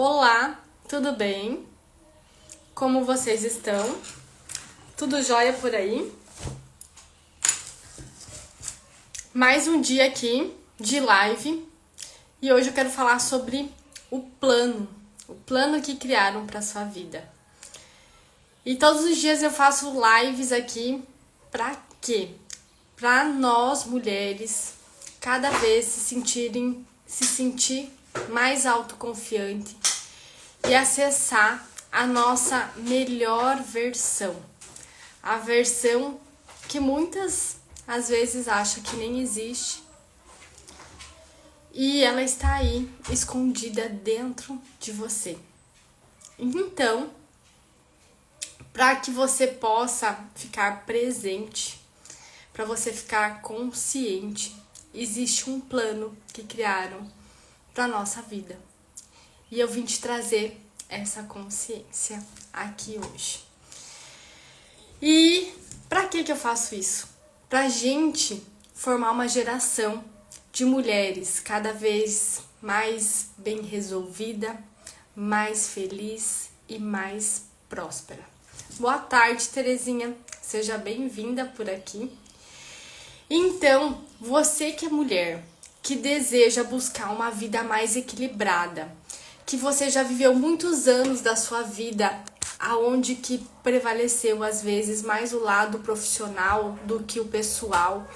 Olá, tudo bem? Como vocês estão? Tudo jóia por aí? Mais um dia aqui de live e hoje eu quero falar sobre o plano que criaram para sua vida. E todos os dias eu faço lives aqui para quê? Para nós mulheres cada vez se sentir mais autoconfiante e acessar a nossa melhor versão. A versão que muitas às vezes acham que nem existe. E ela está aí, escondida dentro de você. Então, para que você possa ficar presente, para você ficar consciente, existe um plano que criaram para nossa vida. E eu vim te trazer essa consciência aqui hoje. E para que eu faço isso? Pra gente formar uma geração de mulheres cada vez mais bem resolvida, mais feliz e mais próspera. Boa tarde, Terezinha. Seja bem-vinda por aqui. Então, você que é mulher, que deseja buscar uma vida mais equilibrada, que você já viveu muitos anos da sua vida aonde que prevaleceu às vezes mais o lado profissional do que o pessoal,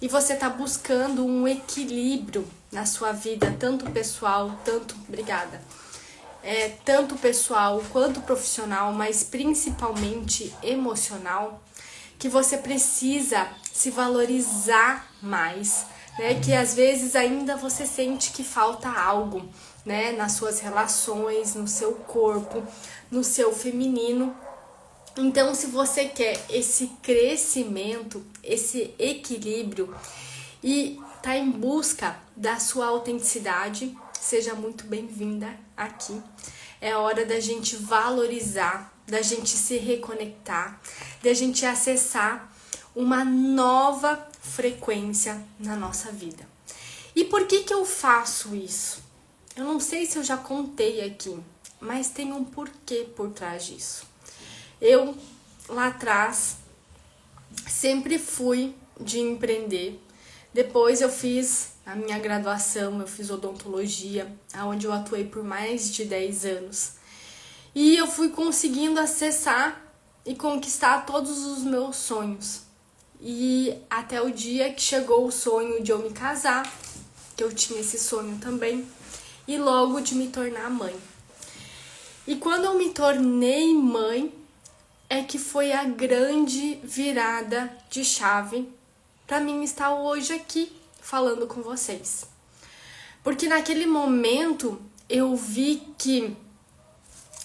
e você tá buscando um equilíbrio na sua vida, tanto pessoal, tanto pessoal quanto profissional, mas principalmente emocional, que você precisa se valorizar mais, né? Que às vezes ainda você sente que falta algo, né? Nas suas relações, no seu corpo, no seu feminino. Então, se você quer esse crescimento, esse equilíbrio e tá em busca da sua autenticidade, seja muito bem-vinda aqui. É hora da gente valorizar, da gente se reconectar, da gente acessar uma nova frequência na nossa vida. E por que eu faço isso? Eu não sei se eu já contei aqui, mas tem um porquê por trás disso. Eu, lá atrás, sempre fui de empreender. Depois eu fiz a minha graduação, eu fiz odontologia, onde eu atuei por mais de 10 anos. E eu fui conseguindo acessar e conquistar todos os meus sonhos. E até o dia que chegou o sonho de eu me casar, que eu tinha esse sonho também, e logo de me tornar mãe. E quando eu me tornei mãe, é que foi a grande virada de chave para mim estar hoje aqui falando com vocês. Porque naquele momento eu vi que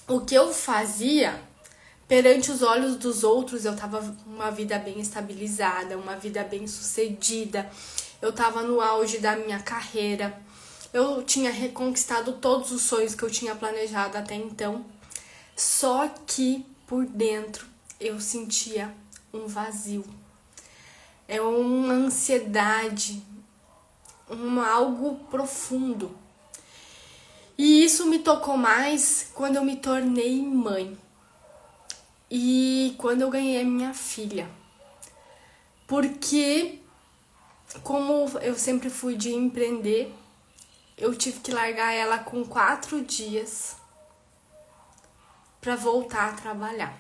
o que eu fazia perante os olhos dos outros, eu tava uma vida bem estabilizada, uma vida bem sucedida, eu tava no auge da minha carreira, eu tinha reconquistado todos os sonhos que eu tinha planejado até então, só que por dentro eu sentia um vazio, uma ansiedade, algo profundo. E isso me tocou mais quando eu me tornei mãe e quando eu ganhei a minha filha. Porque, como eu sempre fui de empreender, eu tive que largar ela com 4 dias para voltar a trabalhar.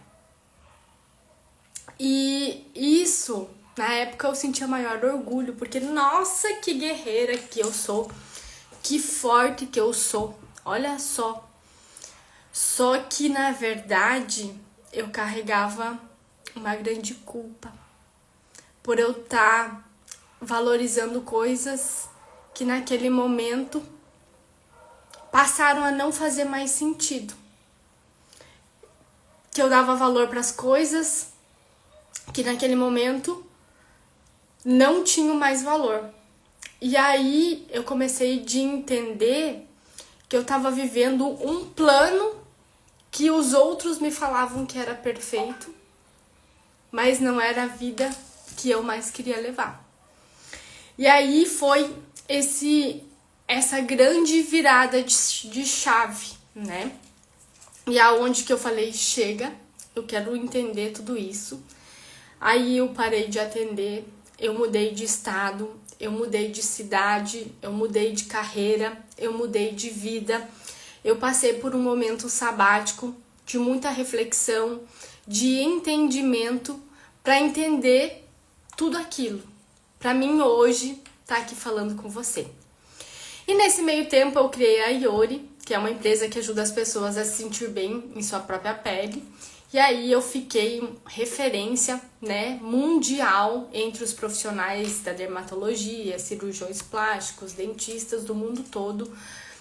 E isso, na época, eu sentia maior orgulho, porque nossa, que guerreira que eu sou, que forte que eu sou, olha só. Só que, na verdade, eu carregava uma grande culpa por eu estar valorizando coisas que naquele momento passaram a não fazer mais sentido. Que eu dava valor para as coisas que naquele momento não tinham mais valor. E aí eu comecei a entender que eu estava vivendo um plano que os outros me falavam que era perfeito, mas não era a vida que eu mais queria levar. E aí foi essa grande virada de chave né? E aonde que eu falei, chega, eu quero entender tudo isso. Aí eu parei de atender, eu mudei de estado, eu mudei de cidade, eu mudei de carreira, eu mudei de vida. Eu passei por um momento sabático de muita reflexão, de entendimento, para entender tudo aquilo. Para mim hoje tá aqui falando com você. E nesse meio tempo eu criei a Iori, que é uma empresa que ajuda as pessoas a se sentir bem em sua própria pele. E aí eu fiquei referência, né, mundial entre os profissionais da dermatologia, cirurgiões plásticos, dentistas do mundo todo,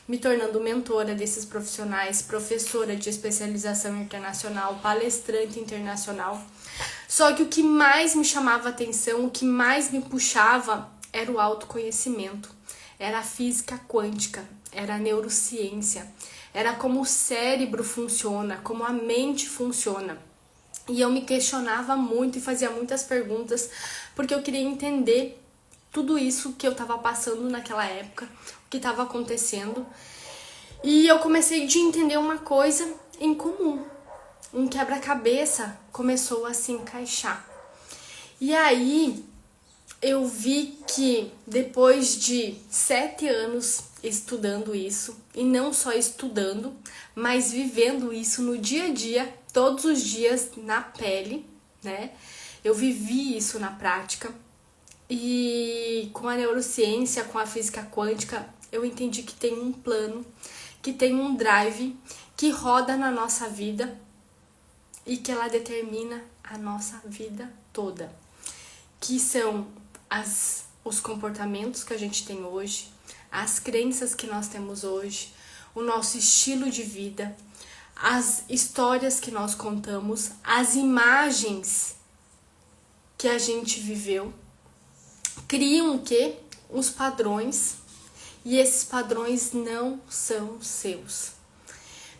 me tornando mentora desses profissionais, professora de especialização internacional, palestrante internacional. Só que o que mais me chamava atenção, o que mais me puxava era o autoconhecimento, era a física quântica, era a neurociência, era como o cérebro funciona, como a mente funciona. E eu me questionava muito e fazia muitas perguntas, porque eu queria entender tudo isso que eu estava passando naquela época, o que estava acontecendo. E eu comecei a entender uma coisa em comum. Um quebra-cabeça começou a se encaixar. E aí eu vi que depois de 7 anos estudando isso, e não só estudando, mas vivendo isso no dia a dia, todos os dias na pele, né? Eu vivi isso na prática. E com a neurociência, com a física quântica, eu entendi que tem um plano, que tem um drive que roda na nossa vida e que ela determina a nossa vida toda. Que são os comportamentos que a gente tem hoje, as crenças que nós temos hoje, o nosso estilo de vida, as histórias que nós contamos, as imagens que a gente viveu, criam o quê? Os padrões, e esses padrões não são seus.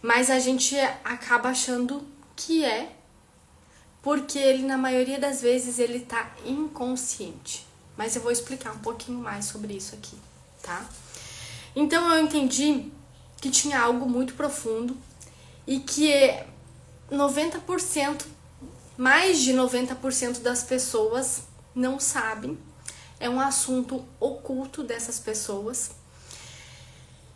Mas a gente acaba achando que é, porque ele, na maioria das vezes, ele tá inconsciente. Mas eu vou explicar um pouquinho mais sobre isso aqui, tá? Então eu entendi que tinha algo muito profundo e que 90%, mais de 90% das pessoas não sabem. É um assunto oculto dessas pessoas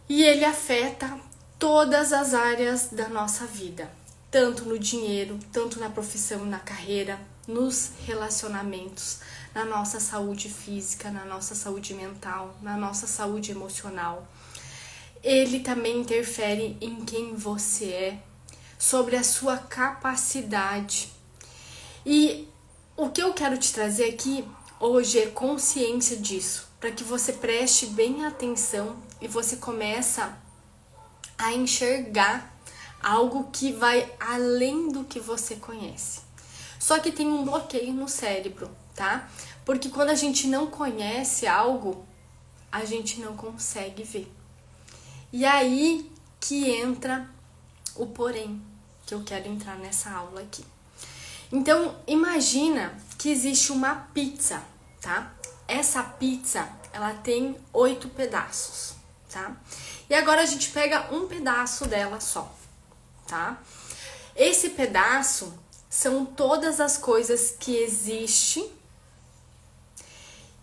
e ele afeta todas as áreas da nossa vida, tanto no dinheiro, tanto na profissão, na carreira, nos relacionamentos, na nossa saúde física, na nossa saúde mental, na nossa saúde emocional. Ele também interfere em quem você é, sobre a sua capacidade. E o que eu quero te trazer aqui hoje é consciência disso, para que você preste bem atenção e você começa a enxergar algo que vai além do que você conhece. Só que tem um bloqueio no cérebro, tá? Porque quando a gente não conhece algo, a gente não consegue ver. E aí que entra o porém, que eu quero entrar nessa aula aqui. Então, imagina que existe uma pizza, tá? Essa pizza, ela tem 8 pedaços, tá? E agora a gente pega um pedaço dela só, tá? Esse pedaço são todas as coisas que existem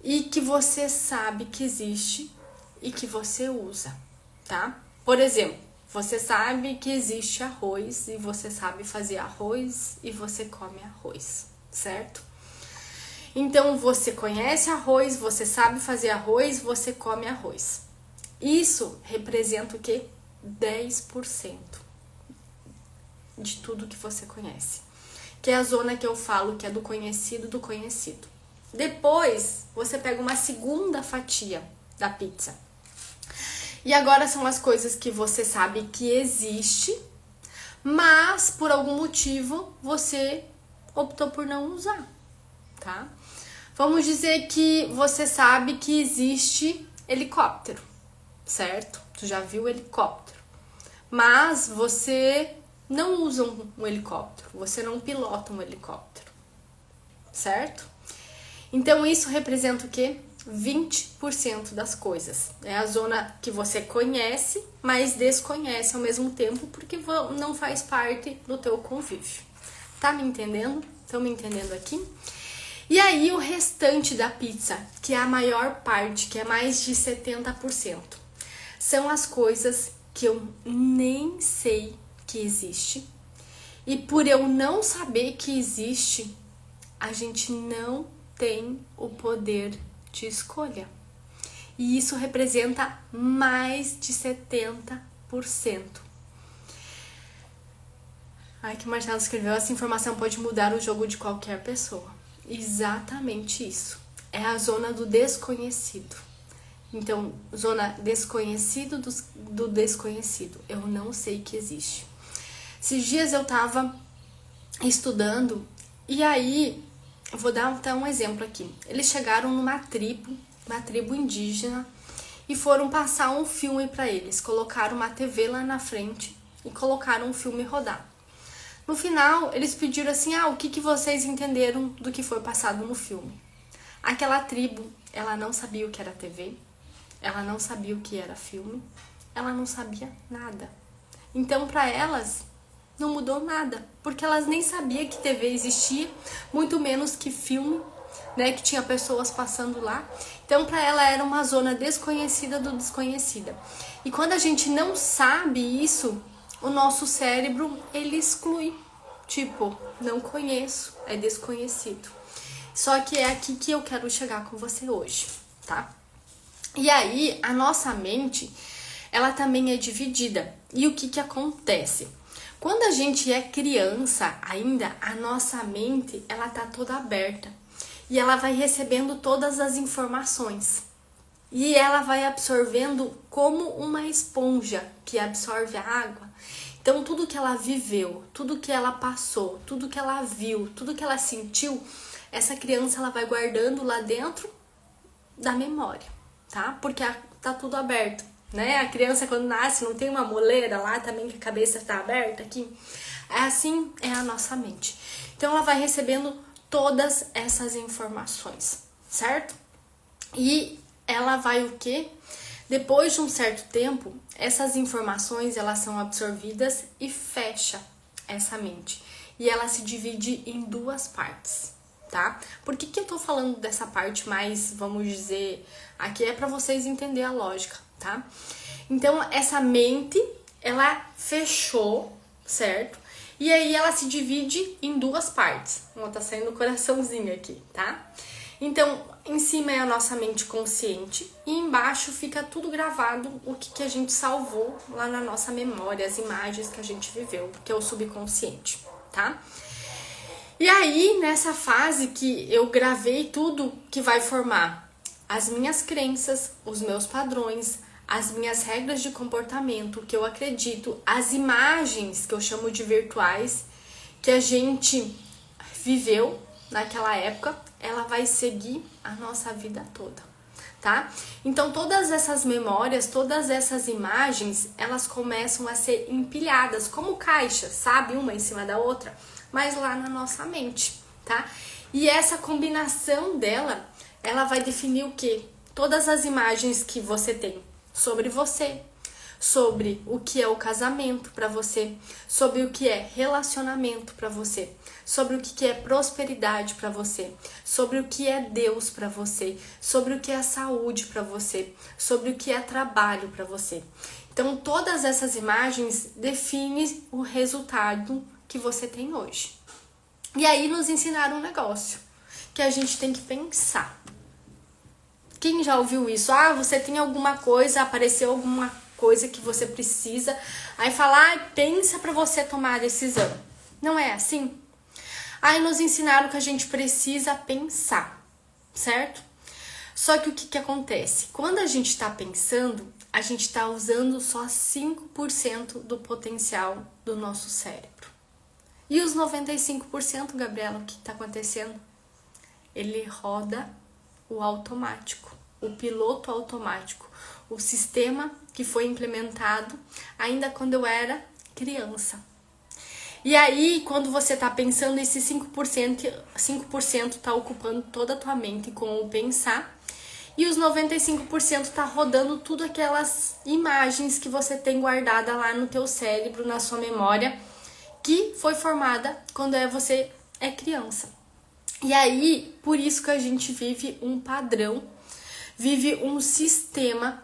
e que você sabe que existe e que você usa, tá? Por exemplo, você sabe que existe arroz e você sabe fazer arroz e você come arroz, certo? Então, você conhece arroz, você sabe fazer arroz, você come arroz. Isso representa o quê? 10% de tudo que você conhece. Que é a zona que eu falo que é do conhecido do conhecido. Depois, você pega uma segunda fatia da pizza. E agora são as coisas que você sabe que existe, mas por algum motivo você optou por não usar, tá? Vamos dizer que você sabe que existe helicóptero, certo? Tu já viu helicóptero, mas você não usa um helicóptero, você não pilota um helicóptero, certo? Então isso representa o quê? 20% das coisas. É a zona que você conhece, mas desconhece ao mesmo tempo, porque não faz parte do teu convívio. Tá me entendendo? Estão me entendendo aqui? E aí o restante da pizza, que é a maior parte, que é mais de 70%, são as coisas que eu nem sei que existe. E por eu não saber que existe, a gente não tem o poder de escolha. E isso representa mais de 70%. Ai, que o Marcelo escreveu, essa informação pode mudar o jogo de qualquer pessoa. Exatamente isso. É a zona do desconhecido. Então, zona desconhecido do desconhecido. Eu não sei que existe. Esses dias eu tava estudando e aí, eu vou dar até um exemplo aqui. Eles chegaram numa tribo indígena e foram passar um filme para eles. Colocaram uma TV lá na frente e colocaram um filme rodar. No final, eles pediram assim, o que vocês entenderam do que foi passado no filme? Aquela tribo, ela não sabia o que era TV, ela não sabia o que era filme, ela não sabia nada. Então, para elas, não mudou nada, porque elas nem sabiam que TV existia, muito menos que filme, né, que tinha pessoas passando lá. Então, para ela era uma zona desconhecida do desconhecida. E quando a gente não sabe isso, o nosso cérebro, ele exclui. Tipo, não conheço, é desconhecido. Só que é aqui que eu quero chegar com você hoje, tá? E aí, a nossa mente, ela também é dividida. E o que acontece? Quando a gente é criança ainda, a nossa mente, ela tá toda aberta. E ela vai recebendo todas as informações. E ela vai absorvendo como uma esponja que absorve a água. Então, tudo que ela viveu, tudo que ela passou, tudo que ela viu, tudo que ela sentiu, essa criança ela vai guardando lá dentro da memória, tá? Porque tá tudo aberto, né? A criança quando nasce não tem uma moleira lá também que a cabeça tá aberta aqui. Assim é a nossa mente. Então, ela vai recebendo todas essas informações, certo? E ela vai o quê? Depois de um certo tempo, essas informações elas são absorvidas e fecha essa mente. E ela se divide em duas partes, tá? Por que eu tô falando dessa parte mais, vamos dizer, aqui é para vocês entenderem a lógica, tá? Então, essa mente, ela fechou, certo? E aí ela se divide em duas partes. Ó, tá saindo um coraçãozinho aqui, tá? Então, em cima é a nossa mente consciente e embaixo fica tudo gravado, o que a gente salvou lá na nossa memória, as imagens que a gente viveu, que é o subconsciente, tá? E aí, nessa fase que eu gravei tudo que vai formar as minhas crenças, os meus padrões, as minhas regras de comportamento, que eu acredito, as imagens que eu chamo de virtuais, que a gente viveu naquela época, ela vai seguir a nossa vida toda, tá? Então, todas essas memórias, todas essas imagens, elas começam a ser empilhadas como caixas, sabe? Uma em cima da outra, mas lá na nossa mente, tá? E essa combinação dela, ela vai definir o quê? Todas as imagens que você tem sobre você, sobre o que é o casamento para você, sobre o que é relacionamento para você, sobre o que é prosperidade para você, sobre o que é Deus para você, sobre o que é saúde para você, sobre o que é trabalho para você. Então, todas essas imagens definem o resultado que você tem hoje. E aí nos ensinaram um negócio que a gente tem que pensar. Quem já ouviu isso? Você tem alguma coisa, apareceu alguma coisa que você precisa, aí fala, pensa para você tomar a decisão. Não é assim? Aí nos ensinaram que a gente precisa pensar, certo? Só que o que acontece? Quando a gente está pensando, a gente está usando só 5% do potencial do nosso cérebro. E os 95%, Gabriela, o que está acontecendo? Ele roda o automático, o piloto automático, o sistema que foi implementado ainda quando eu era criança. E aí, quando você tá pensando, esse 5% tá ocupando toda a tua mente com o pensar, E os 95% tá rodando tudo aquelas imagens que você tem guardada lá no teu cérebro, na sua memória, que foi formada quando você é criança. E aí, por isso que a gente vive um padrão, vive um sistema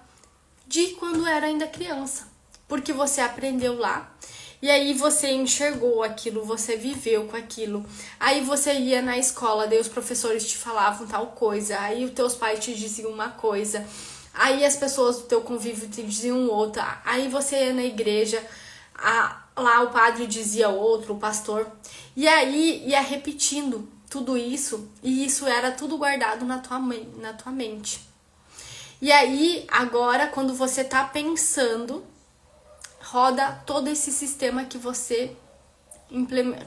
de quando era ainda criança. Porque você aprendeu lá, e aí você enxergou aquilo, você viveu com aquilo. Aí você ia na escola, daí os professores te falavam tal coisa, aí os teus pais te diziam uma coisa, aí as pessoas do teu convívio te diziam outra, aí você ia na igreja, lá o padre dizia outro, o pastor, e aí ia repetindo tudo isso, e isso era tudo guardado na tua mente. E aí, agora, quando você tá pensando, roda todo esse sistema que você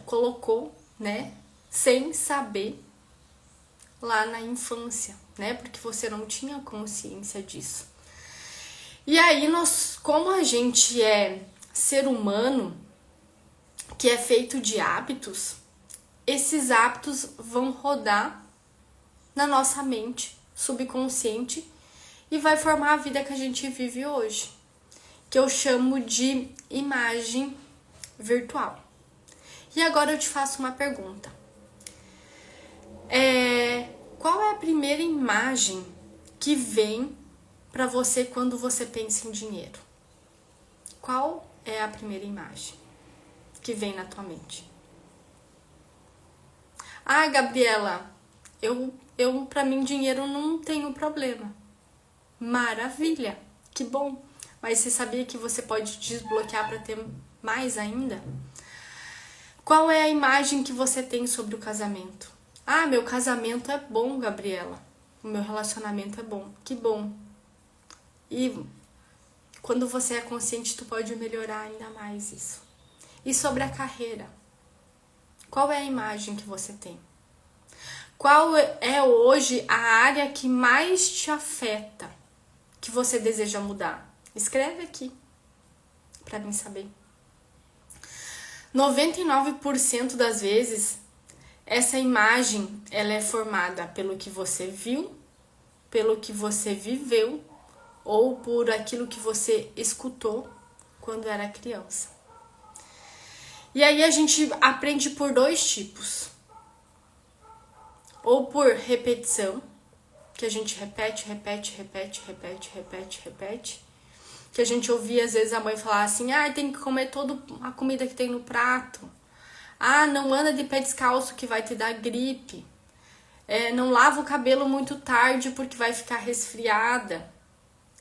colocou, né, sem saber lá na infância, né, porque você não tinha consciência disso. E aí, como a gente é ser humano, que é feito de hábitos, esses hábitos vão rodar na nossa mente subconsciente e vai formar a vida que a gente vive hoje, que eu chamo de imagem virtual. E agora eu te faço uma pergunta. Qual é a primeira imagem que vem para você quando você pensa em dinheiro? Qual é a primeira imagem que vem na tua mente? Ah, Gabriela, eu para mim dinheiro não tenho problema. Maravilha, que bom. Mas você sabia que você pode desbloquear para ter mais ainda? Qual é a imagem que você tem sobre o casamento? Ah, meu casamento é bom, Gabriela. O meu relacionamento é bom. Que bom. E quando você é consciente, tu pode melhorar ainda mais isso. E sobre a carreira? Qual é a imagem que você tem? Qual é hoje a área que mais te afeta, que você deseja mudar? Escreve aqui, para mim saber. 99% das vezes, essa imagem ela é formada pelo que você viu, pelo que você viveu ou por aquilo que você escutou quando era criança. E aí a gente aprende por dois tipos. Ou por repetição, que a gente repete, que a gente ouvia às vezes a mãe falar assim, tem que comer toda a comida que tem no prato, não anda de pé descalço que vai te dar gripe, não lava o cabelo muito tarde porque vai ficar resfriada.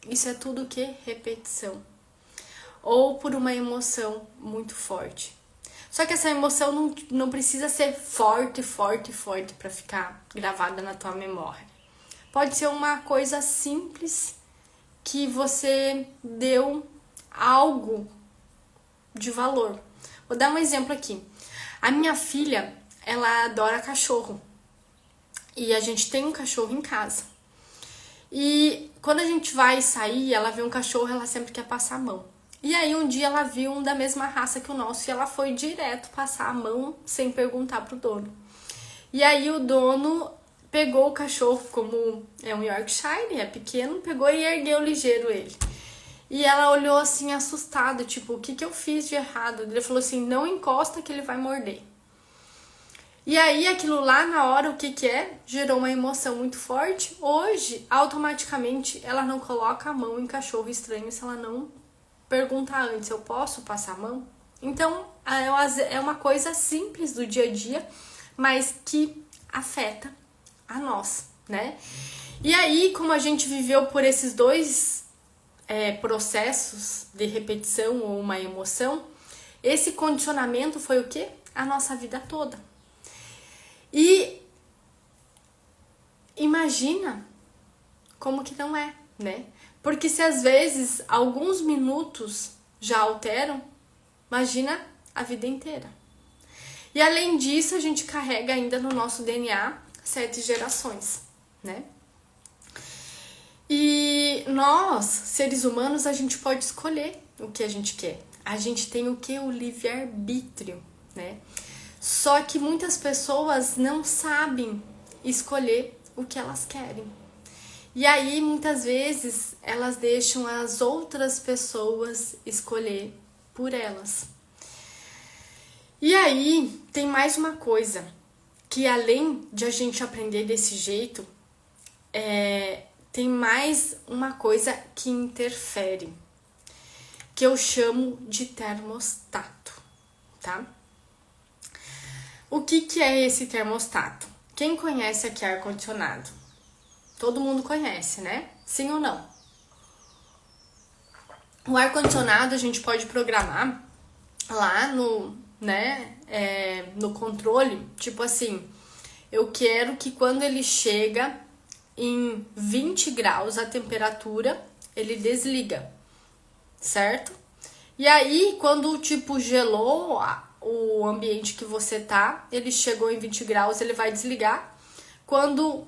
Isso é tudo o que? Repetição. Ou por uma emoção muito forte. Só que essa emoção não precisa ser forte para ficar gravada na tua memória. Pode ser uma coisa simples que você deu algo de valor. Vou dar um exemplo aqui. A minha filha, ela adora cachorro. E a gente tem um cachorro em casa. E quando a gente vai sair, ela vê um cachorro, ela sempre quer passar a mão. E aí um dia ela viu um da mesma raça que o nosso e ela foi direto passar a mão sem perguntar pro dono. E aí o dono pegou o cachorro, como é um Yorkshire, é pequeno, pegou e ergueu ligeiro ele. E ela olhou assim assustada, tipo, o que eu fiz de errado? Ele falou assim, não encosta que ele vai morder. E aí aquilo lá na hora, o que é? Gerou uma emoção muito forte. Hoje, automaticamente, ela não coloca a mão em cachorro estranho se ela não perguntar antes, eu posso passar a mão? Então, é uma coisa simples do dia a dia, mas que afeta a nós, né? E aí, como a gente viveu por esses dois processos de repetição ou uma emoção, esse condicionamento foi o quê? A nossa vida toda. E imagina como que não é, né? Porque se às vezes alguns minutos já alteram, imagina a vida inteira. E além disso, a gente carrega ainda no nosso DNA 7 gerações, né? E nós, seres humanos, a gente pode escolher o que a gente quer. A gente tem o que? O livre-arbítrio, né? Só que muitas pessoas não sabem escolher o que elas querem. E aí, muitas vezes, elas deixam as outras pessoas escolher por elas. E aí, tem mais uma coisa, que além de a gente aprender desse jeito, tem mais uma coisa que interfere, que eu chamo de termostato, tá? O que é esse termostato? Quem conhece aqui ar-condicionado? Todo mundo conhece, né? Sim ou não? O ar-condicionado a gente pode programar lá no controle, tipo assim, eu quero que quando ele chega em 20 graus a temperatura, ele desliga, certo? E aí, quando tipo gelou o ambiente que você tá, ele chegou em 20 graus, ele vai desligar. Quando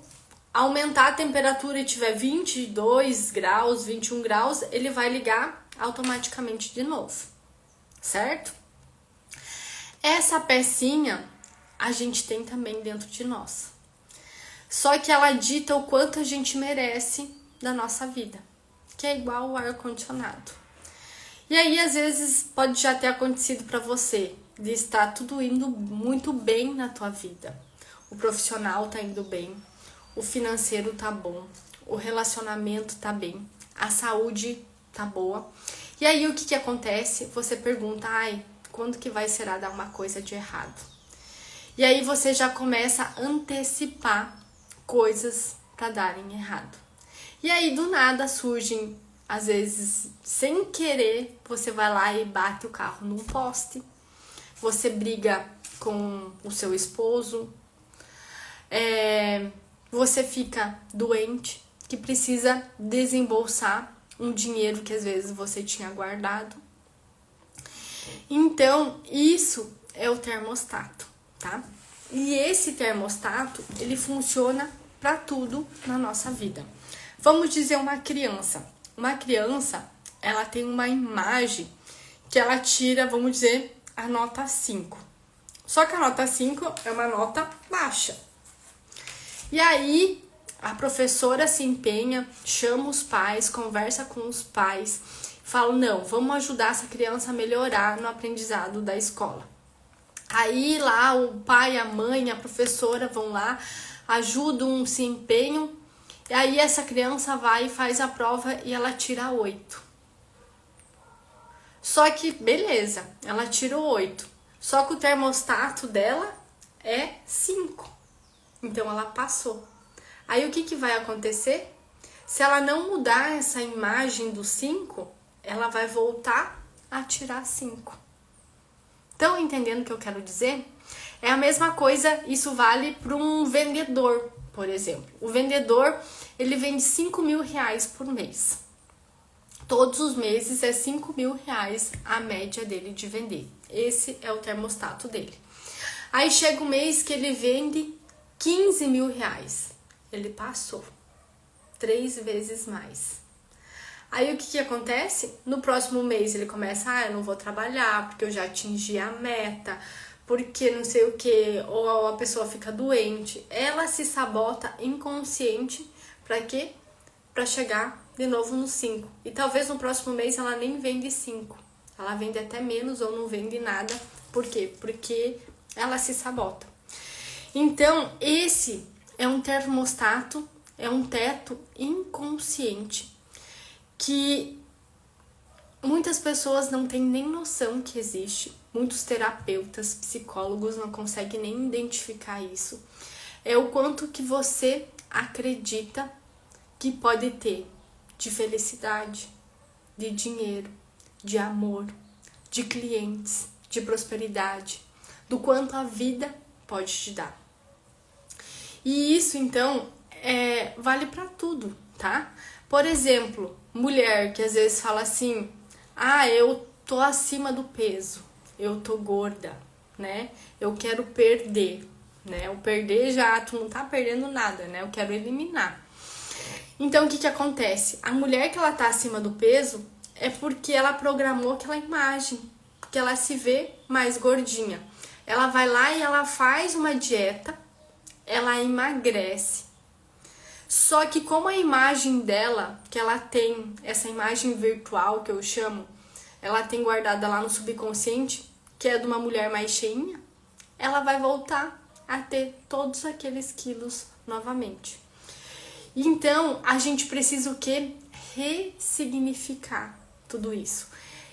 aumentar a temperatura e tiver 22 graus, 21 graus, ele vai ligar automaticamente de novo, certo? Essa pecinha a gente tem também dentro de nós. Só que ela dita o quanto a gente merece da nossa vida, que é igual o ar-condicionado. E aí, às vezes, pode já ter acontecido para você de estar tudo indo muito bem na tua vida. O profissional tá indo bem, o financeiro tá bom, o relacionamento tá bem, a saúde tá boa. E aí, o que acontece? Você pergunta, quando que vai será dar uma coisa de errado? E aí, você já começa a antecipar coisas para darem errado. E aí, do nada, surgem, às vezes, sem querer, você vai lá e bate o carro num poste, você briga com o seu esposo, você fica doente, que precisa desembolsar um dinheiro que às vezes você tinha guardado. Então, isso é o termostato, tá? E esse termostato, ele funciona para tudo na nossa vida. Vamos dizer uma criança. Uma criança, ela tem uma imagem que ela tira, vamos dizer, a nota 5. Só que a nota 5 é uma nota baixa. E aí, a professora se empenha, chama os pais, conversa com os pais, fala, não, vamos ajudar essa criança a melhorar no aprendizado da escola. Aí lá o pai, a mãe, a professora vão lá, ajudam, se empenham, e aí essa criança vai e faz a prova e ela tira 8. Só que, beleza, ela tirou 8. Só que o termostato dela é 5. Então ela passou. Aí o que vai acontecer? Se ela não mudar essa imagem do 5, ela vai voltar a tirar 5. Estão entendendo o que eu quero dizer? É a mesma coisa, isso vale para um vendedor, por exemplo. O vendedor, ele vende 5 mil reais por mês. Todos os meses é 5 mil reais a média dele de vender. Esse é o termostato dele. Aí chega o mês que ele vende 15 mil reais. Ele passou 3 vezes mais. Aí o que acontece? No próximo mês ele começa, eu não vou trabalhar porque eu já atingi a meta, porque não sei o que, ou a pessoa fica doente. Ela se sabota inconsciente para quê? Para chegar de novo no 5. E talvez no próximo mês ela nem vende 5. Ela vende até menos ou não vende nada. Por quê? Porque ela se sabota. Então, esse é um termostato, é um teto inconsciente que muitas pessoas não têm nem noção que existe. Muitos terapeutas, psicólogos não conseguem nem identificar isso. É o quanto que você acredita que pode ter de felicidade, de dinheiro, de amor, de clientes, de prosperidade, do quanto a vida pode te dar. E isso, então, vale para tudo, tá? Por exemplo, mulher que às vezes fala assim, eu tô acima do peso, eu tô gorda, né? Eu quero perder, né? O perder já, tu não tá perdendo nada, né? Eu quero eliminar. Então, o que acontece? A mulher que ela tá acima do peso é porque ela programou aquela imagem, que ela se vê mais gordinha. Ela vai lá e ela faz uma dieta, ela emagrece. Só que como a imagem dela, que ela tem, essa imagem virtual que eu chamo, ela tem guardada lá no subconsciente, que é de uma mulher mais cheinha, ela vai voltar a ter todos aqueles quilos novamente. Então, a gente precisa o quê? Ressignificar tudo isso.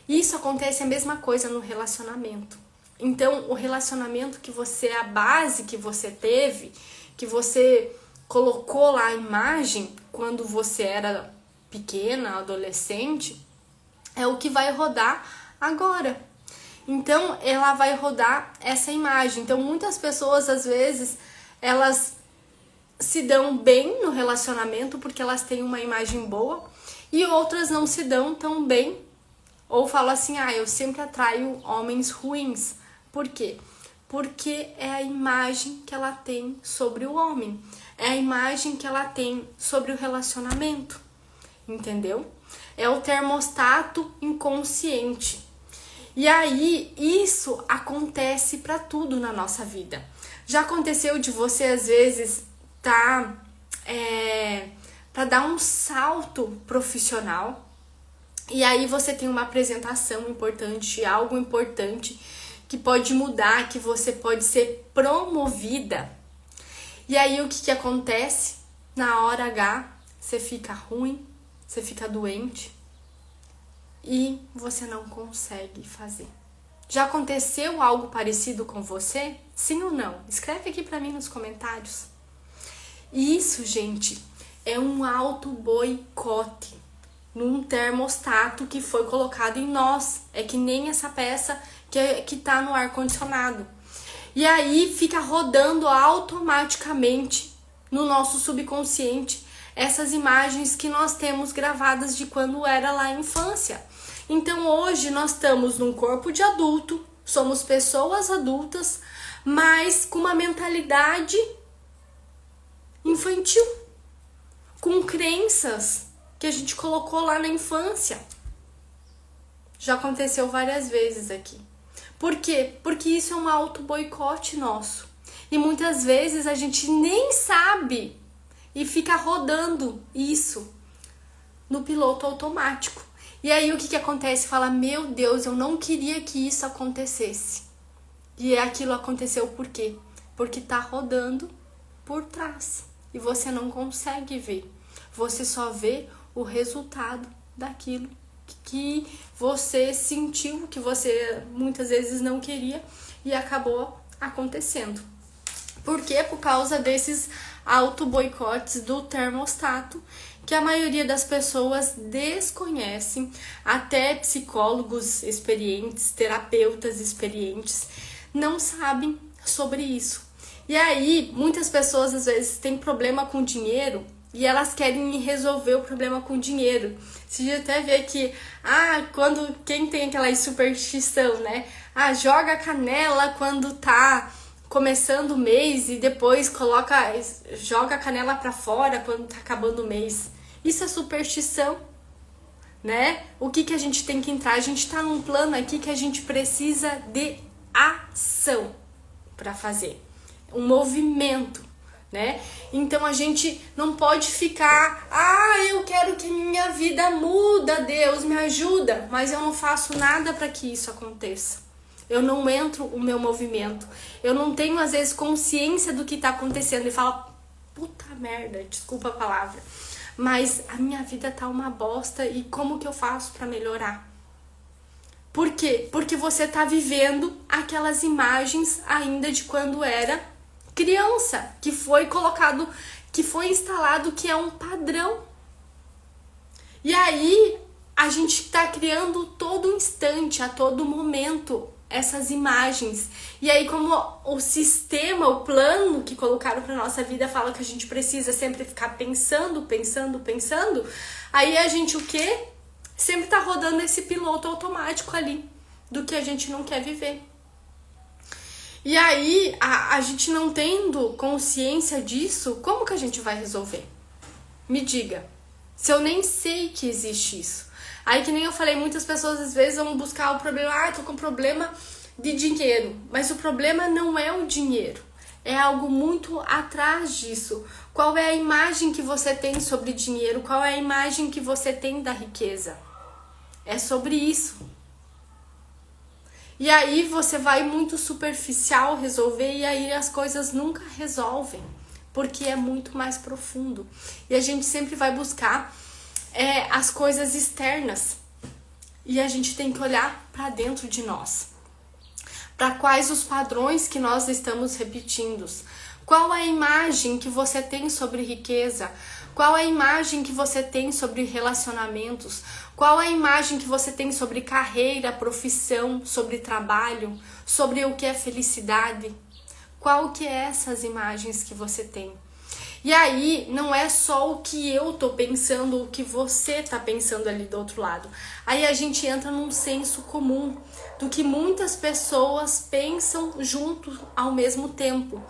Isso acontece a mesma coisa no relacionamento. Então, o relacionamento que você, a base que você teve, que você colocou lá a imagem quando você era pequena, adolescente, é o que vai rodar agora. Então, ela vai rodar essa imagem. Então, muitas pessoas, às vezes, elas se dão bem no relacionamento porque elas têm uma imagem boa e outras não se dão tão bem ou falam assim, eu sempre atraio homens ruins. Por quê? Porque é a imagem que ela tem sobre o homem, é a imagem que ela tem sobre o relacionamento, entendeu? É o termostato inconsciente. E aí, isso acontece para tudo na nossa vida. Já aconteceu de você, às vezes, para dar um salto profissional, e aí você tem uma apresentação importante, algo importante que pode mudar, que você pode ser promovida. E aí o que acontece? Na hora H, você fica ruim, você fica doente e você não consegue fazer. Já aconteceu algo parecido com você? Sim ou não? Escreve aqui pra mim nos comentários. E isso, gente, é um auto-boicote num termostato que foi colocado em nós. É que nem essa peça que tá no ar-condicionado. E aí fica rodando automaticamente no nosso subconsciente essas imagens que nós temos gravadas de quando era lá a infância. Então hoje nós estamos num corpo de adulto, somos pessoas adultas, mas com uma mentalidade infantil, com crenças que a gente colocou lá na infância. Já aconteceu várias vezes aqui. Por quê? Porque isso é um auto-boicote nosso. E muitas vezes a gente nem sabe e fica rodando isso no piloto automático. E aí o que acontece? Fala, meu Deus, eu não queria que isso acontecesse. E aquilo aconteceu por quê? Porque tá rodando por trás. E você não consegue ver. Você só vê o resultado daquilo que você sentiu, que você muitas vezes não queria e acabou acontecendo. Por quê? Por causa desses auto-boicotes do termostato, que a maioria das pessoas desconhecem, até psicólogos experientes, terapeutas experientes, não sabem sobre isso. E aí, muitas pessoas às vezes têm problema com dinheiro e elas querem resolver o problema com dinheiro. Você já até vê que, quando quem tem aquela superstição, né? Joga a canela quando tá começando o mês e depois joga a canela pra fora quando tá acabando o mês. Isso é superstição, né? O que a gente tem que entrar? A gente tá num plano aqui que a gente precisa de ação para fazer. Um movimento, né? Então a gente não pode ficar, eu quero que minha vida muda, Deus me ajuda, mas eu não faço nada para que isso aconteça. Eu não entro o meu movimento. Eu não tenho às vezes consciência do que tá acontecendo e falo, puta merda, desculpa a palavra, mas a minha vida tá uma bosta e como que eu faço para melhorar? Por quê? Porque você tá vivendo aquelas imagens ainda de quando era criança, que foi colocado, que foi instalado, que é um padrão. E aí a gente tá criando todo instante, a todo momento, essas imagens. E aí, como o sistema, o plano que colocaram para nossa vida fala que a gente precisa sempre ficar pensando, aí a gente o quê? Sempre tá rodando esse piloto automático ali do que a gente não quer viver. E aí, a gente não tendo consciência disso, como que a gente vai resolver? Me diga. Se eu nem sei que existe isso. Aí, que nem eu falei, muitas pessoas às vezes vão buscar o problema, tô com problema de dinheiro. Mas o problema não é o dinheiro. É algo muito atrás disso. Qual é a imagem que você tem sobre dinheiro? Qual é a imagem que você tem da riqueza? É sobre isso. E aí você vai muito superficial resolver e aí as coisas nunca resolvem. Porque é muito mais profundo. E a gente sempre vai buscar as coisas externas. E a gente tem que olhar para dentro de nós. Para quais os padrões que nós estamos repetindo? Qual a imagem que você tem sobre riqueza? Qual a imagem que você tem sobre relacionamentos? Qual a imagem que você tem sobre carreira, profissão, sobre trabalho, sobre o que é felicidade? Qual que é essas imagens que você tem? E aí, não é só o que eu tô pensando, o que você tá pensando ali do outro lado. Aí a gente entra num senso comum do que muitas pessoas pensam junto ao mesmo tempo.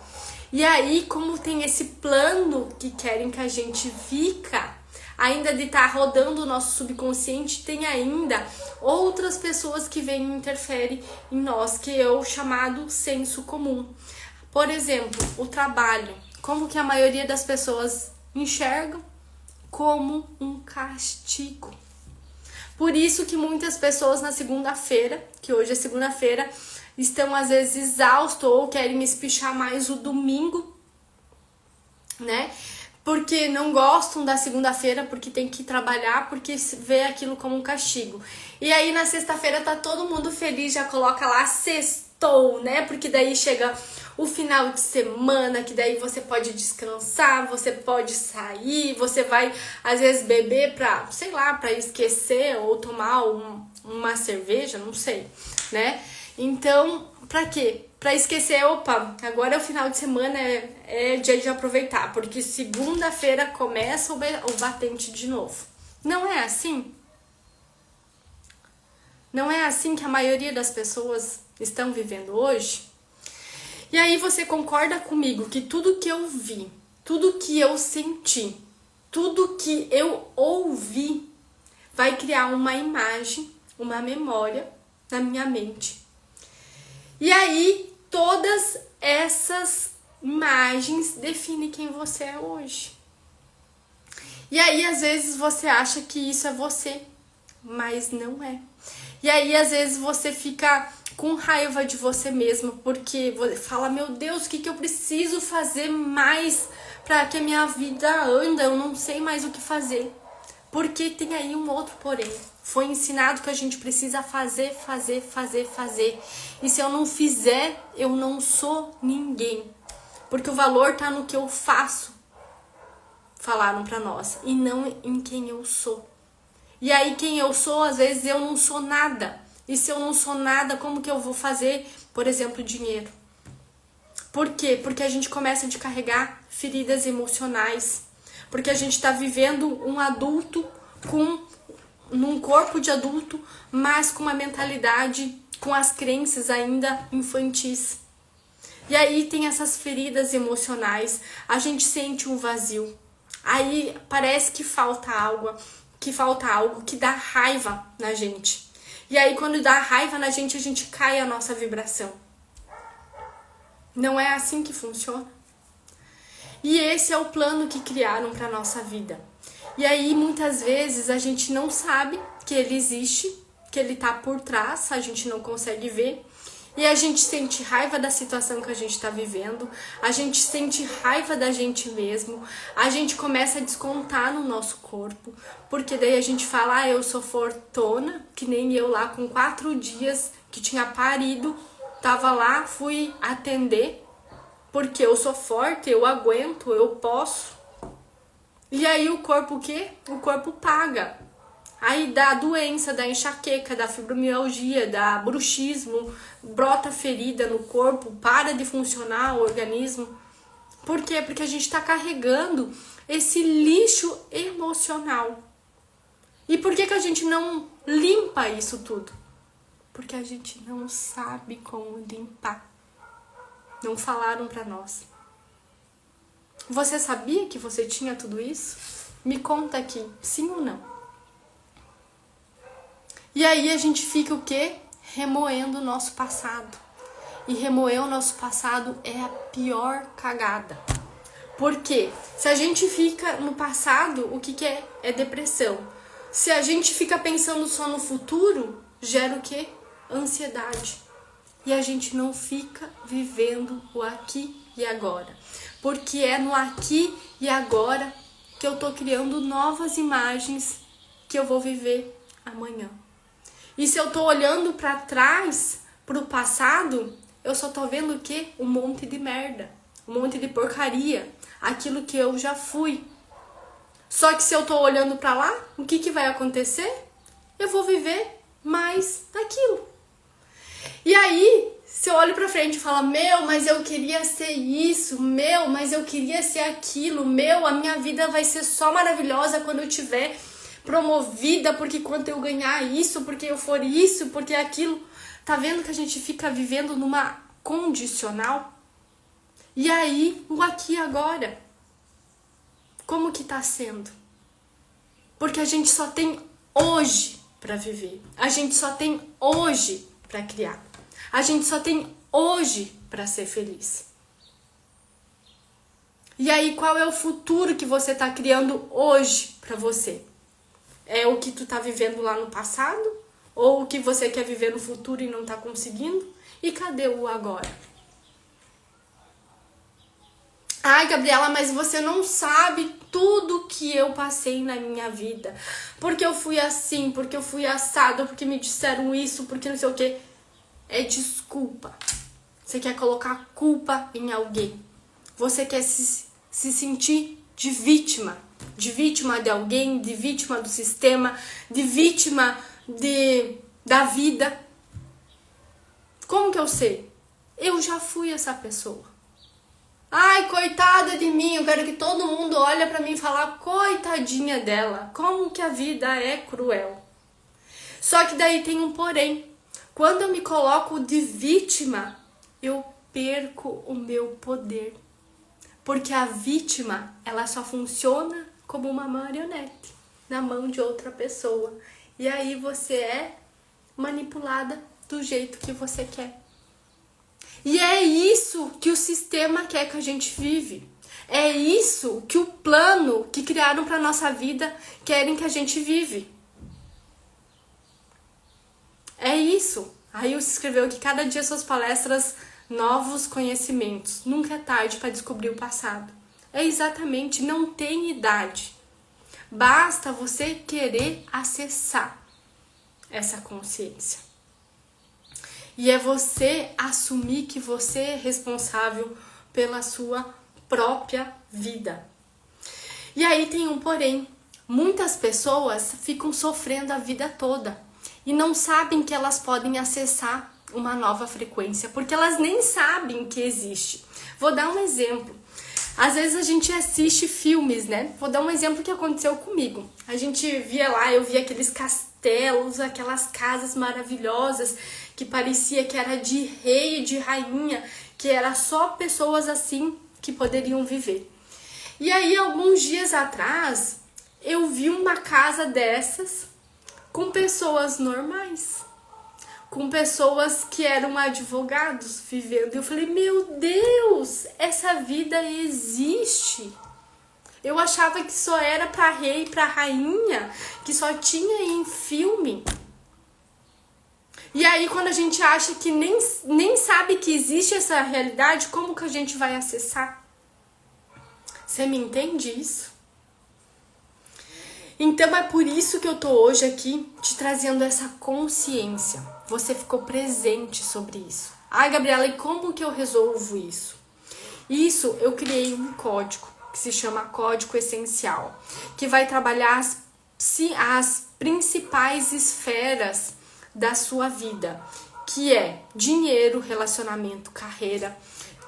E aí, como tem esse plano que querem que a gente fica, ainda de estar rodando o nosso subconsciente, tem ainda outras pessoas que vêm e interferem em nós, que é o chamado senso comum. Por exemplo, o trabalho. Como que a maioria das pessoas enxergam? Como um castigo. Por isso que muitas pessoas na segunda-feira, que hoje é segunda-feira, estão às vezes exaustos ou querem espichar mais o domingo, né? Porque não gostam da segunda-feira, porque tem que trabalhar, porque vê aquilo como um castigo. E aí na sexta-feira tá todo mundo feliz, já coloca lá sextou, né? Porque daí chega o final de semana, que daí você pode descansar, você pode sair, você vai às vezes beber pra, sei lá, pra esquecer ou tomar uma cerveja, não sei, né? Então, pra quê? Pra esquecer, opa, agora é o final de semana, é dia de aproveitar, porque segunda-feira começa o batente de novo. Não é assim? Não é assim que a maioria das pessoas estão vivendo hoje? E aí você concorda comigo que tudo que eu vi, tudo que eu senti, tudo que eu ouvi vai criar uma imagem, uma memória na minha mente. E aí todas essas imagens definem quem você é hoje. E aí às vezes você acha que isso é você, mas não é. E aí às vezes você fica com raiva de você mesmo, porque você fala, meu Deus, o que eu preciso fazer mais para que a minha vida anda, eu não sei mais o que fazer. Porque tem aí um outro porém. Foi ensinado que a gente precisa fazer. E se eu não fizer, eu não sou ninguém. Porque o valor tá no que eu faço, falaram pra nós, e não em quem eu sou. E aí quem eu sou, às vezes eu não sou nada. E se eu não sou nada, como que eu vou fazer, por exemplo, dinheiro? Por quê? Porque a gente começa a carregar feridas emocionais. Porque a gente está vivendo um adulto num corpo de adulto, mas com uma mentalidade, com as crenças ainda infantis. E aí tem essas feridas emocionais, a gente sente um vazio. Aí parece que falta algo, que dá raiva na gente. E aí quando dá raiva na gente, a gente cai a nossa vibração. Não é assim que funciona? E esse é o plano que criaram para nossa vida. E aí muitas vezes a gente não sabe que ele existe, que ele tá por trás, a gente não consegue ver. E a gente sente raiva da situação que a gente está vivendo, a gente sente raiva da gente mesmo, a gente começa a descontar no nosso corpo, porque daí a gente fala, eu sou fortuna, que nem eu lá com 4 dias que tinha parido, tava lá, fui atender, porque eu sou forte, eu aguento, eu posso. E aí o corpo o quê? O corpo paga. Aí dá doença, dá enxaqueca, dá fibromialgia, dá bruxismo, brota ferida no corpo, para de funcionar o organismo. Por quê? Porque a gente está carregando esse lixo emocional. E por que a gente não limpa isso tudo? Porque a gente não sabe como limpar. Não falaram para nós. Você sabia que você tinha tudo isso? Me conta aqui, sim ou não? E aí a gente fica o quê? Remoendo o nosso passado. e remoer o nosso passado é a pior cagada. Porque se a gente fica no passado, o que é? É depressão. Se a gente fica pensando só no futuro, gera o quê? Ansiedade. E a gente não fica vivendo o aqui e agora. Porque é no aqui e agora que eu tô criando novas imagens que eu vou viver amanhã. E se eu tô olhando pra trás, pro passado, eu só tô vendo o quê? Um monte de merda, um monte de porcaria, aquilo que eu já fui. Só que se eu tô olhando pra lá, o que vai acontecer? Eu vou viver mais daquilo. E aí, se eu olho pra frente e falo, meu, mas eu queria ser isso, meu, mas eu queria ser aquilo, meu, a minha vida vai ser só maravilhosa quando eu tiver promovida, porque quando eu ganhar isso, porque eu for isso, porque aquilo. Tá vendo que a gente fica vivendo numa condicional? E aí, o aqui e agora? Como que tá sendo? Porque a gente só tem hoje pra viver. A gente só tem hoje pra criar. A gente só tem hoje pra ser feliz. E aí, qual é o futuro que você tá criando hoje pra você? É o que tu tá vivendo lá no passado? Ou o que você quer viver no futuro e não tá conseguindo? E cadê o agora? Ai, Gabriela, mas você não sabe tudo que eu passei na minha vida. Porque eu fui assim, porque eu fui assado, porque me disseram isso, porque não sei o quê. É desculpa. Você quer colocar culpa em alguém. Você quer se sentir de vítima de alguém, de vítima do sistema, de vítima da vida. Como que eu sei? Eu já fui essa pessoa. Ai, coitada de mim, eu quero que todo mundo olhe pra mim e fale, coitadinha dela, como que a vida é cruel. Só que daí tem um porém. Quando eu me coloco de vítima, eu perco o meu poder. Porque a vítima, ela só funciona como uma marionete na mão de outra pessoa. E aí você é manipulada do jeito que você quer. E é isso que o sistema quer que a gente vive. É isso que o plano que criaram para nossa vida querem que a gente vive. É isso. Aí você escreveu que cada dia suas palestras, novos conhecimentos. Nunca é tarde para descobrir o passado. É exatamente, não tem idade. Basta você querer acessar essa consciência. E é você assumir que você é responsável pela sua própria vida. E aí tem um porém. Muitas pessoas ficam sofrendo a vida toda e não sabem que elas podem acessar uma nova frequência, porque elas nem sabem que existe. Vou dar um exemplo. Às vezes a gente assiste filmes, né? Vou dar um exemplo que aconteceu comigo. A gente via lá, eu via aqueles castelos, aquelas casas maravilhosas que parecia que era de rei e de rainha, que era só pessoas assim que poderiam viver. E aí, alguns dias atrás, eu vi uma casa dessas com pessoas normais, com pessoas que eram advogados vivendo. Eu falei, meu Deus, essa vida existe. Eu achava que só era para rei e para rainha, que só tinha em filme. E aí, quando a gente acha que nem sabe que existe essa realidade, como que a gente vai acessar? Você me entende isso? Então é por isso que eu tô hoje aqui te trazendo essa consciência. Você ficou presente sobre isso. Ai, Gabriela, e como que eu resolvo isso? Isso, eu criei um código que se chama Código Essencial, que vai trabalhar as principais esferas da sua vida, que é dinheiro, relacionamento, carreira,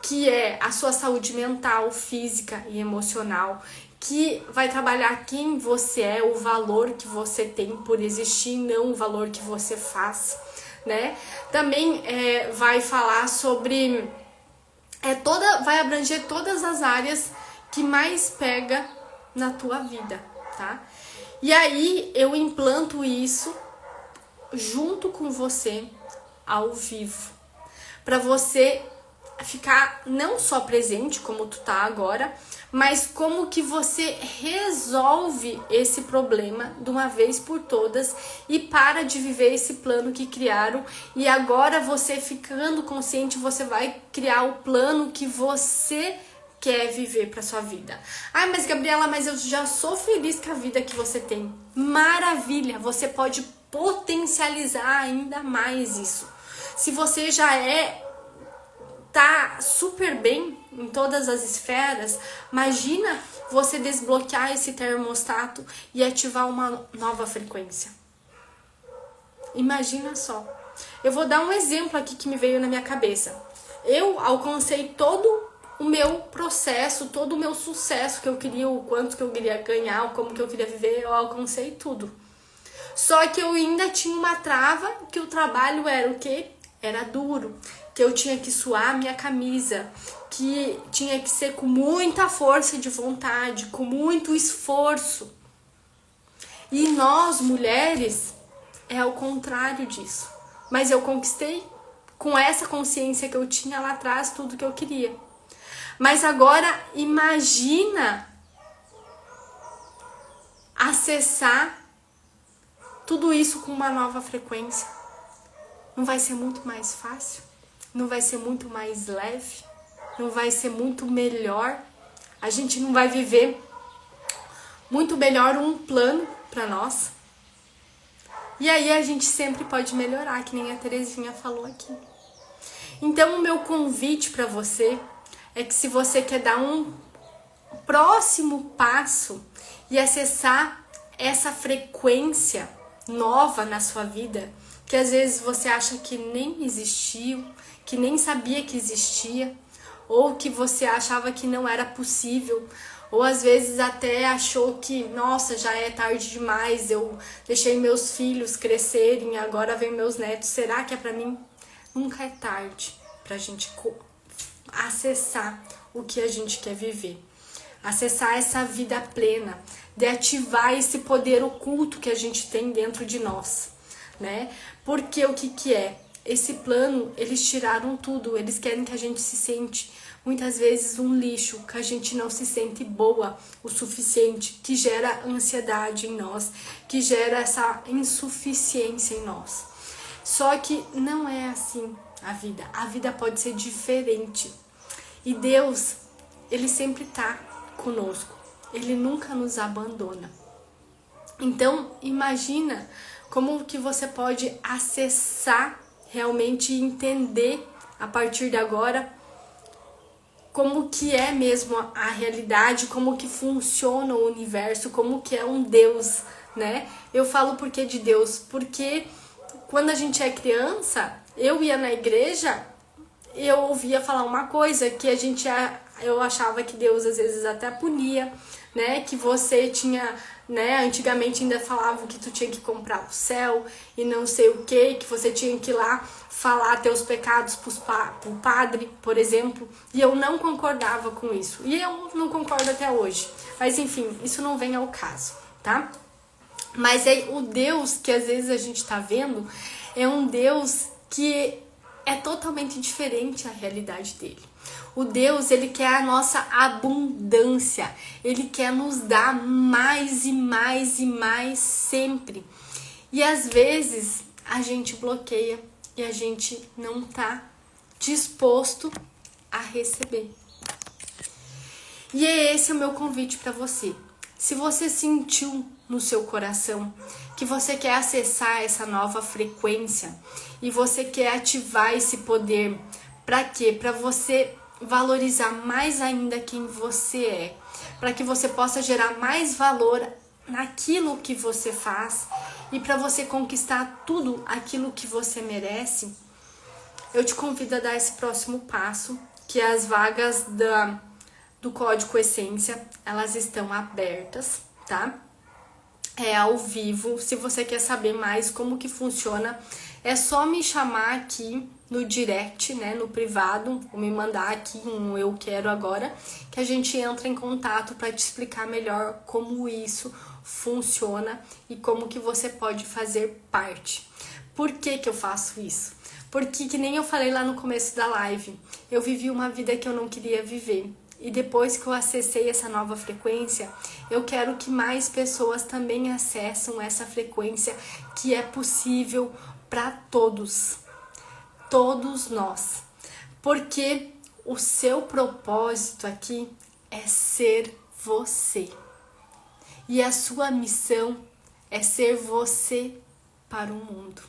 que é a sua saúde mental, física e emocional, que vai trabalhar quem você é, o valor que você tem por existir, não o valor que você faz, né? Também vai falar sobre vai abranger todas as áreas que mais pega na tua vida, tá? E aí eu implanto isso junto com você ao vivo, para você ficar não só presente como tu tá agora, mas como que você resolve esse problema de uma vez por todas e para de viver esse plano que criaram, e agora você ficando consciente, você vai criar o plano que você quer viver para sua vida. Ah, mas Gabriela, mas eu já sou feliz com a vida que você tem. Maravilha, você pode potencializar ainda mais isso. Se você já tá super bem em todas as esferas, imagina você desbloquear esse termostato e ativar uma nova frequência. Imagina só. Eu vou dar um exemplo aqui que me veio na minha cabeça. Eu alcancei todo o meu processo, todo o meu sucesso que eu queria, o quanto que eu queria ganhar, como que eu queria viver, eu alcancei tudo. Só que eu ainda tinha uma trava, que o trabalho era o quê? Era duro, que eu tinha que suar minha camisa, que tinha que ser com muita força de vontade, com muito esforço. E nós, mulheres, é ao contrário disso. Mas eu conquistei com essa consciência que eu tinha lá atrás tudo que eu queria. Mas agora imagina acessar tudo isso com uma nova frequência. Não vai ser muito mais fácil? Não vai ser muito mais leve? Não vai ser muito melhor? A gente não vai viver muito melhor um plano para nós? E aí a gente sempre pode melhorar, que nem a Terezinha falou aqui. Então o meu convite para você é que, se você quer dar um próximo passo e acessar essa frequência nova na sua vida, que às vezes você acha que nem existiu, que nem sabia que existia, ou que você achava que não era possível, ou às vezes até achou que, nossa, já é tarde demais, eu deixei meus filhos crescerem, agora vem meus netos, será que é pra mim? Nunca é tarde pra gente acessar o que a gente quer viver, acessar essa vida plena, de ativar esse poder oculto que a gente tem dentro de nós, né? Porque o que é? Esse plano, eles tiraram tudo, eles querem que a gente se sente muitas vezes um lixo, que a gente não se sente boa o suficiente, que gera ansiedade em nós, que gera essa insuficiência em nós. Só que não é assim a vida pode ser diferente. E Deus, Ele sempre tá conosco, Ele nunca nos abandona. Então, imagina como que você pode acessar realmente e entender a partir de agora como que é mesmo a realidade, como que funciona o universo, como que é um Deus, né? Eu falo por que de Deus, porque quando a gente é criança, eu ia na igreja, eu ouvia falar uma coisa que eu achava que Deus às vezes até punia, né? Que você tinha, né? Antigamente ainda falavam que tu tinha que comprar o céu e não sei o que você tinha que ir lá falar teus pecados pro padre, por exemplo. E eu não concordava com isso. E eu não concordo até hoje. Mas enfim, isso não vem ao caso, tá? Mas é o Deus que às vezes a gente tá vendo, é um Deus que é totalmente diferente a realidade dele. O Deus, ele quer a nossa abundância, ele quer nos dar mais e mais e mais sempre. E às vezes a gente bloqueia e a gente não tá disposto a receber. E esse é o meu convite para você. Se você sentiu no seu coração que você quer acessar essa nova frequência e você quer ativar esse poder, para quê? Para você valorizar mais ainda quem você é, para que você possa gerar mais valor naquilo que você faz e para você conquistar tudo aquilo que você merece. Eu te convido a dar esse próximo passo, que as vagas do Código Essência, elas estão abertas, tá? É ao vivo. Se você quer saber mais como que funciona, é só me chamar aqui no direct, né, no privado, ou me mandar aqui um eu quero agora, que a gente entra em contato para te explicar melhor como isso funciona e como que você pode fazer parte. Por que que eu faço isso? Porque, que nem eu falei lá no começo da live, eu vivi uma vida que eu não queria viver. E depois que eu acessei essa nova frequência, eu quero que mais pessoas também acessem essa frequência, que é possível para todos nós. Porque o seu propósito aqui é ser você. E a sua missão é ser você para o mundo.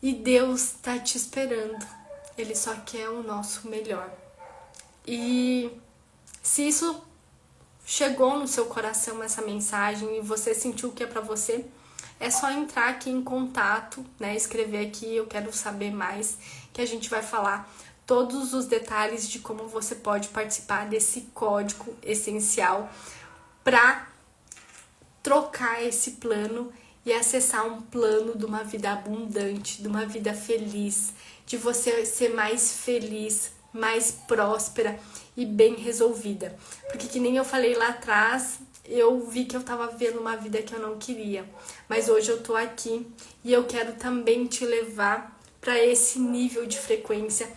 E Deus está te esperando. Ele só quer o nosso melhor. E se isso chegou no seu coração, essa mensagem, e você sentiu que é para você, é só entrar aqui em contato, né? Escrever aqui, eu quero saber mais, que a gente vai falar todos os detalhes de como você pode participar desse código essencial para trocar esse plano e acessar um plano de uma vida abundante, de uma vida feliz, de você ser mais feliz, mais próspera e bem resolvida. Porque, que nem eu falei lá atrás, eu vi que eu tava vivendo uma vida que eu não queria, mas hoje eu tô aqui e eu quero também te levar para esse nível de frequência,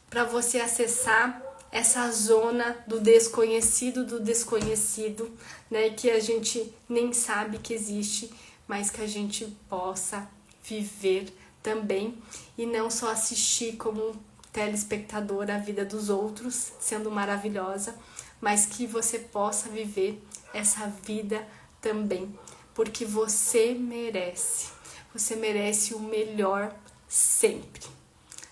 para você acessar essa zona do desconhecido, né, que a gente nem sabe que existe, mas que a gente possa viver também e não só assistir como telespectador a vida dos outros sendo maravilhosa, mas que você possa viver essa vida também, porque você merece o melhor sempre,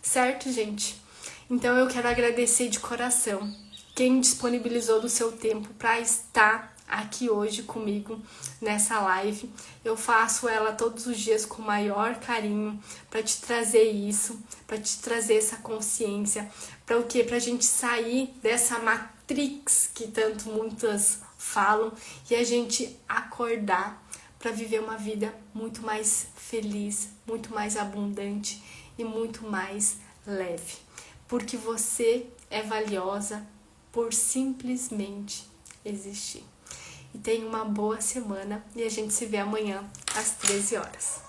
certo, gente? Então eu quero agradecer de coração quem disponibilizou do seu tempo para estar aqui hoje comigo nessa live. Eu faço ela todos os dias com o maior carinho para te trazer isso, para te trazer essa consciência, para o quê? Para a gente sair dessa matrix que tanto muitas falam e a gente acordar para viver uma vida muito mais feliz, muito mais abundante e muito mais leve. Porque você é valiosa por simplesmente existir. E tenha uma boa semana e a gente se vê amanhã às 13 horas.